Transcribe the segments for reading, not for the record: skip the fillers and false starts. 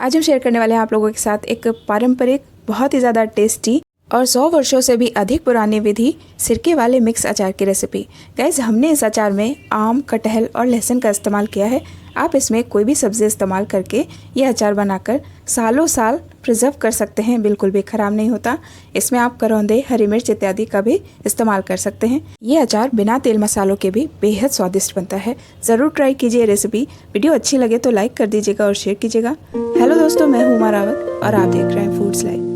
आज हम शेयर करने वाले हैं आप लोगों के साथ एक पारंपरिक बहुत ही ज़्यादा टेस्टी और 100 वर्षों से भी अधिक पुरानी विधि सिरके वाले मिक्स अचार की रेसिपी। गाइस, हमने इस अचार में आम, कटहल और लहसुन का इस्तेमाल किया है। आप इसमें कोई भी सब्ज़ी इस्तेमाल करके ये अचार बनाकर सालों साल प्रिजर्व कर सकते हैं, बिल्कुल भी ख़राब नहीं होता। इसमें आप करौंदे, हरी मिर्च इत्यादि का भी इस्तेमाल कर सकते हैं। ये अचार बिना तेल मसालों के भी बेहद स्वादिष्ट बनता है। ज़रूर ट्राई कीजिए रेसिपी। वीडियो अच्छी लगे तो लाइक कर दीजिएगा और शेयर कीजिएगा। हेलो दोस्तों, मैं हूँ उमा रावत और आप देख रहे हैं फूड्स लाइव।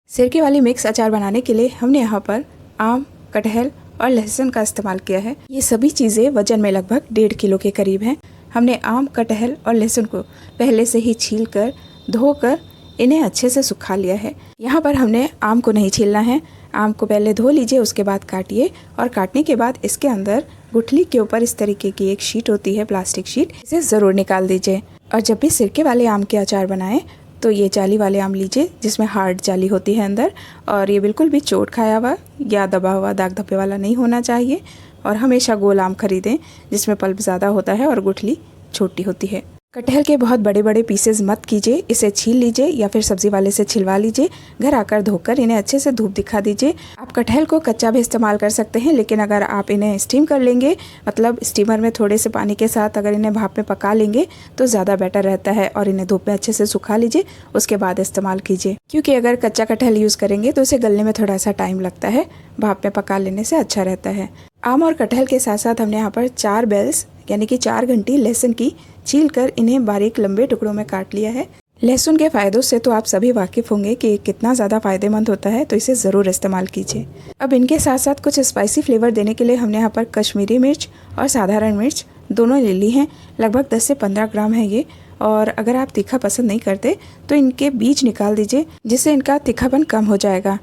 सिरके वाली मिक्स अचार बनाने के लिए हमने यहाँ पर आम, कटहल और लहसुन का इस्तेमाल किया है। ये सभी चीज़ें वजन में लगभग 1.5 किलो के करीब हैं। हमने आम, कटहल और लहसुन को पहले से ही छील कर धोकर इन्हें अच्छे से सुखा लिया है। यहाँ पर हमने आम को नहीं छीलना है। आम को पहले धो लीजिए, उसके बाद काटिए और काटने के बाद इसके अंदर गुठली के ऊपर इस तरीके की एक शीट होती है, प्लास्टिक शीट, इसे ज़रूर निकाल दीजिए। और जब भी सिरके वाले आम के अचार बनाएं तो ये जाली वाले आम लीजिए जिसमें हार्ड जाली होती है अंदर, और ये बिल्कुल भी चोट खाया हुआ या दबा हुआ दाग धब्बे वाला नहीं होना चाहिए। और हमेशा गोल आम खरीदें जिसमें पल्प ज़्यादा होता है और गुठली छोटी होती है। कटहल के बहुत बड़े बड़े पीसेस मत कीजिए, इसे छील लीजिए या फिर सब्जी वाले से छिलवा लीजिए। घर आकर धोकर इन्हें अच्छे से धूप दिखा दीजिए। आप कटहल को कच्चा भी इस्तेमाल कर सकते हैं, लेकिन अगर आप इन्हें स्टीम कर लेंगे, मतलब स्टीमर में थोड़े से पानी के साथ अगर इन्हें भाप में पका लेंगे तो ज़्यादा बेटर रहता है। और इन्हें धूप में अच्छे से सुखा लीजिए, उसके बाद इस्तेमाल कीजिए। क्योंकि अगर कच्चा कटहल यूज़ करेंगे तो उसे गलने में थोड़ा सा टाइम लगता है, भाप में पका लेने से अच्छा रहता है। आम और कटहल के साथ साथ हमने यहाँ पर 4 बेल्स यानी कि 4 घंटी लहसुन की छील कर इन्हें बारीक लंबे टुकड़ों में काट लिया है। लहसुन के फ़ायदों से तो आप सभी वाकिफ़ होंगे कि कितना ज़्यादा फ़ायदेमंद होता है, तो इसे ज़रूर इस्तेमाल कीजिए। अब इनके साथ साथ कुछ स्पाइसी फ्लेवर देने के लिए हमने यहाँ पर कश्मीरी मिर्च और साधारण मिर्च दोनों ले ली हैं। लगभग 10 से 15 ग्राम है ये। और अगर आप तीखा पसंद नहीं करते तो इनके बीज निकाल दीजिए, जिससे इनका तीखापन कम हो जाएगा।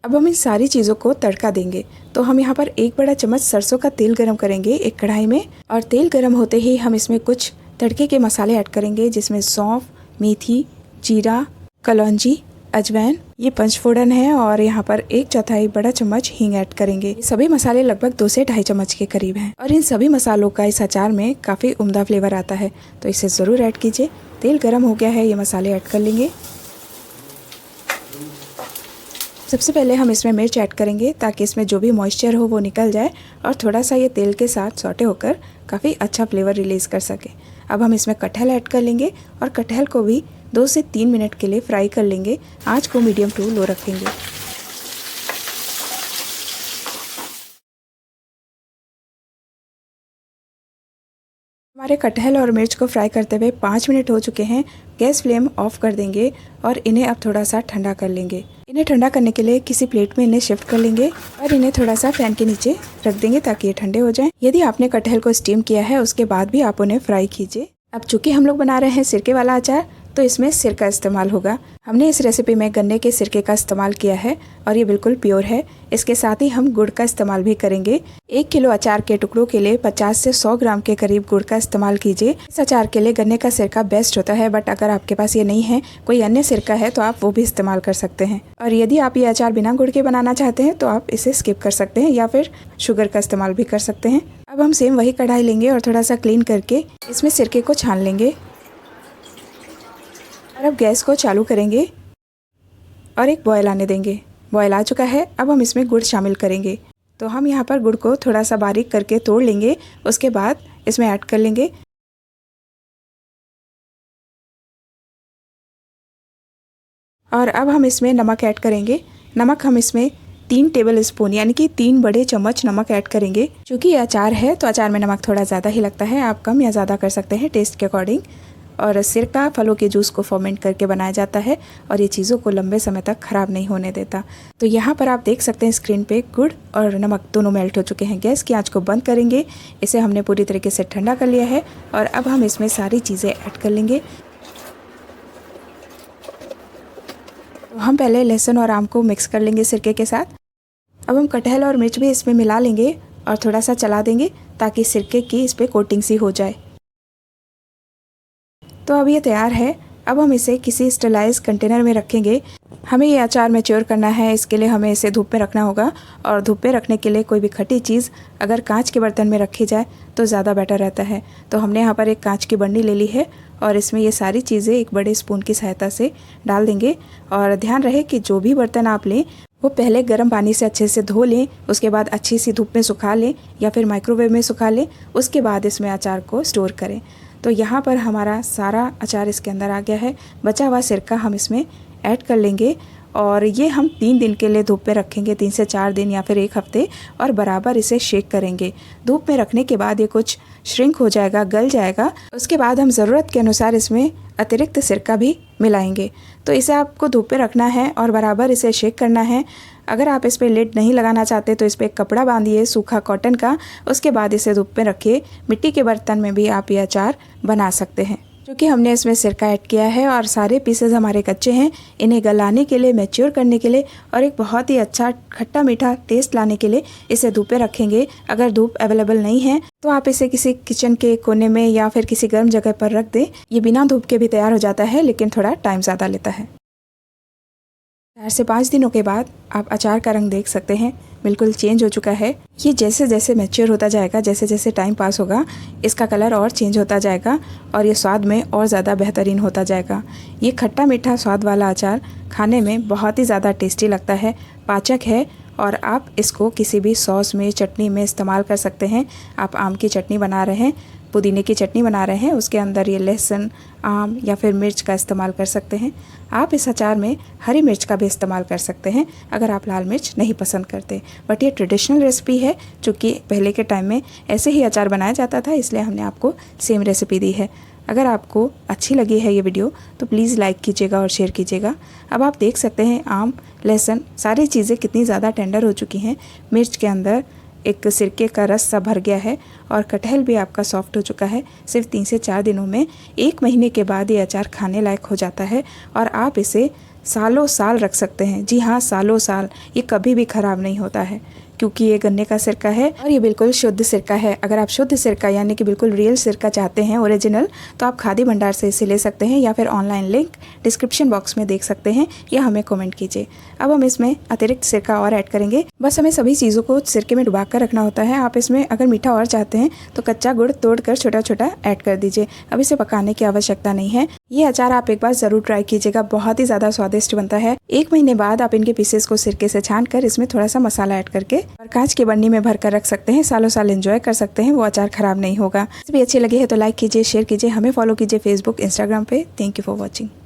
अब हम इन सारी चीज़ों को तड़का देंगे। तो हम यहाँ पर 1 बड़ा चम्मच सरसों का तेल गरम करेंगे एक कढ़ाई में, और तेल गरम होते ही हम इसमें कुछ तड़के के मसाले ऐड करेंगे, जिसमें सौंफ, मेथी, जीरा, कलौंजी, अजवाइन, ये पंचफोड़न है, और यहाँ पर 1/4 बड़ा चम्मच हींग ऐड करेंगे। ये सभी मसाले लगभग 2 से 2.5 चम्मच के करीब हैं, और इन सभी मसालों का इस अचार में काफ़ी उम्दा फ्लेवर आता है, तो इसे ज़रूर ऐड कीजिए। तेल गर्म हो गया है, ये मसाले ऐड कर लेंगे। सबसे पहले हम इसमें मिर्च ऐड करेंगे ताकि इसमें जो भी मॉइस्चर हो वो निकल जाए और थोड़ा सा ये तेल के साथ सौटे होकर काफ़ी अच्छा फ्लेवर रिलीज़ कर सके। अब हम इसमें कटहल ऐड कर लेंगे और कटहल को भी 2 से 3 मिनट के लिए फ्राई कर लेंगे। आंच को मीडियम टू लो रखेंगे। हमारे कटहल और मिर्च को फ्राई करते हुए 5 मिनट हो चुके हैं। गैस फ्लेम ऑफ कर देंगे और इन्हें अब थोड़ा सा ठंडा कर लेंगे। इन्हें ठंडा करने के लिए किसी प्लेट में इन्हें शिफ्ट कर लेंगे और इन्हें थोड़ा सा फैन के नीचे रख देंगे ताकि ये ठंडे हो जाएं। यदि आपने कटहल को स्टीम किया है उसके बाद भी आप उन्हें फ्राई कीजिए। अब चूंकि हम लोग बना रहे हैं सिरके वाला अचार, तो इसमें सिरका इस्तेमाल होगा। हमने इस रेसिपी में गन्ने के सिरके का इस्तेमाल किया है और ये बिल्कुल प्योर है। इसके साथ ही हम गुड़ का इस्तेमाल भी करेंगे। 1 किलो अचार के टुकड़ों के लिए 50 से 100 ग्राम के करीब गुड़ का इस्तेमाल कीजिए। इस अचार के लिए गन्ने का सिरका बेस्ट होता है, बट अगर आपके पास ये नहीं है, कोई अन्य सिरका है, तो आप वो भी इस्तेमाल कर सकते हैं। और यदि आप ये अचार बिना गुड़ के बनाना चाहते हैं तो आप इसे स्किप कर सकते हैं या फिर शुगर का इस्तेमाल भी कर सकते हैं। अब हम सेम वही कढ़ाई लेंगे और थोड़ा सा क्लीन करके इसमें सिरके को छान लेंगे। और अब गैस को चालू करेंगे और एक बॉयल आने देंगे। बॉयल आ चुका है। अब हम इसमें गुड़ शामिल करेंगे। तो हम यहाँ पर गुड़ को थोड़ा सा बारीक करके तोड़ लेंगे, उसके बाद इसमें ऐड कर लेंगे। और अब हम इसमें नमक ऐड करेंगे। नमक हम इसमें 3 टेबल स्पून यानी कि 3 बड़े चम्मच नमक ऐड करेंगे। क्योंकि ये अचार है तो अचार में नमक थोड़ा ज़्यादा ही लगता है, आप कम या ज़्यादा कर सकते हैं टेस्ट के अकॉर्डिंग। और सिरका फलों के जूस को फर्मेंट करके बनाया जाता है और ये चीज़ों को लंबे समय तक ख़राब नहीं होने देता। तो यहाँ पर आप देख सकते हैं स्क्रीन पे गुड़ और नमक दोनों मेल्ट हो चुके हैं। गैस की आंच को बंद करेंगे। इसे हमने पूरी तरीके से ठंडा कर लिया है और अब हम इसमें सारी चीज़ें ऐड कर लेंगे। तो हम पहले लहसुन और आम को मिक्स कर लेंगे सिरके के साथ। अब हम कटहल और मिर्च भी इसमें मिला लेंगे और थोड़ा सा चला देंगे ताकि सिरके की इस पर कोटिंग सी हो जाए। तो अब ये तैयार है। अब हम इसे किसी स्टरलाइज कंटेनर में रखेंगे। हमें ये अचार मैच्योर करना है, इसके लिए हमें इसे धूप में रखना होगा। और धूप में रखने के लिए कोई भी खट्टी चीज़ अगर कांच के बर्तन में रखी जाए तो ज़्यादा बेटर रहता है। तो हमने यहाँ पर एक कांच की बर्नी ले ली है और इसमें ये सारी चीज़ें एक बड़े स्पून की सहायता से डाल देंगे। और ध्यान रहे कि जो भी बर्तन आप लें वो पहले गर्म पानी से अच्छे से धो लें, उसके बाद अच्छी सी धूप में सुखा लें या फिर माइक्रोवेव में सुखा लें, उसके बाद इसमें अचार को स्टोर करें। तो यहाँ पर हमारा सारा अचार इसके अंदर आ गया है। बचा हुआ सिरका हम इसमें ऐड कर लेंगे और ये हम 3 दिन के लिए धूप में रखेंगे, 3 से 4 दिन या फिर 1 हफ्ते, और बराबर इसे शेक करेंगे। धूप में रखने के बाद ये कुछ श्रिंक हो जाएगा, गल जाएगा। उसके बाद हम ज़रूरत के अनुसार इसमें अतिरिक्त सिरका भी मिलाएंगे। तो इसे आपको धूप पे रखना है और बराबर इसे शेक करना है। अगर आप इस पर लिड नहीं लगाना चाहते तो इस पर एक कपड़ा बांधिए सूखा कॉटन का, उसके बाद इसे धूप पे रखिए। मिट्टी के बर्तन में भी आप ये अचार बना सकते हैं। क्योंकि हमने इसमें सिरका ऐड किया है और सारे पीसेस हमारे कच्चे हैं, इन्हें गलाने के लिए, मैच्योर करने के लिए और एक बहुत ही अच्छा खट्टा मीठा टेस्ट लाने के लिए इसे धूप पे रखेंगे। अगर धूप अवेलेबल नहीं है तो आप इसे किसी किचन के कोने में या फिर किसी गर्म जगह पर रख दें। ये बिना धूप के भी तैयार हो जाता है, लेकिन थोड़ा टाइम ज़्यादा लेता है। 4 से 5 दिनों के बाद आप अचार का रंग देख सकते हैं, बिल्कुल चेंज हो चुका है। ये जैसे जैसे मैच्योर होता जाएगा, जैसे जैसे टाइम पास होगा, इसका कलर और चेंज होता जाएगा और ये स्वाद में और ज़्यादा बेहतरीन होता जाएगा। ये खट्टा मीठा स्वाद वाला अचार खाने में बहुत ही ज़्यादा टेस्टी लगता है, पाचक है और आप इसको किसी भी सॉस में, चटनी में इस्तेमाल कर सकते हैं। आप आम की चटनी बना रहे हैं, पुदीने की चटनी बना रहे हैं, उसके अंदर ये लहसुन, आम या फिर मिर्च का इस्तेमाल कर सकते हैं। आप इस अचार में हरी मिर्च का भी इस्तेमाल कर सकते हैं अगर आप लाल मिर्च नहीं पसंद करते। बट ये ट्रेडिशनल रेसिपी है, चूँकि पहले के टाइम में ऐसे ही अचार बनाया जाता था, इसलिए हमने आपको सेम रेसिपी दी है। अगर आपको अच्छी लगी है ये वीडियो तो प्लीज़ लाइक कीजिएगा और शेयर कीजिएगा। अब आप देख सकते हैं आम, लहसुन, सारी चीज़ें कितनी ज़्यादा टेंडर हो चुकी हैं। मिर्च के अंदर एक सिरके का रस सा भर गया है और कटहल भी आपका सॉफ्ट हो चुका है। सिर्फ 3 से 4 दिनों में, 1 महीने के बाद ये अचार खाने लायक हो जाता है और आप इसे सालों साल रख सकते हैं। जी हाँ, सालों साल, ये कभी भी ख़राब नहीं होता है क्योंकि ये गन्ने का सिरका है और ये बिल्कुल शुद्ध सिरका है। अगर आप शुद्ध सिरका यानी कि बिल्कुल रियल सिरका चाहते हैं, ओरिजिनल, तो आप खादी भंडार से इसे ले सकते हैं या फिर ऑनलाइन लिंक डिस्क्रिप्शन बॉक्स में देख सकते हैं या हमें कमेंट कीजिए। अब हम इसमें अतिरिक्त सिरका और ऐड करेंगे। बस हमें सभी चीज़ों को सिरके में डुबा कर रखना होता है। आप इसमें अगर मीठा और चाहते हैं तो कच्चा गुड़ तोड़कर छोटा छोटा ऐड कर दीजिए। अब इसे पकाने की आवश्यकता नहीं है। ये अचार आप एक बार ज़रूर ट्राई कीजिएगा, बहुत ही ज़्यादा स्वादिष्ट बनता है। 1 महीने बाद आप इनके पीसेस को सिरके से छान कर इसमें थोड़ा सा मसाला ऐड करके और कांच की बर्नी में भर कर रख सकते हैं। सालों साल एंजॉय कर सकते हैं, वो अचार खराब नहीं होगा। भी अच्छी लगी है तो लाइक कीजिए, शेयर कीजिए, हमें फॉलो कीजिए फेसबुक, इंस्टाग्राम पे। Thank you for watching.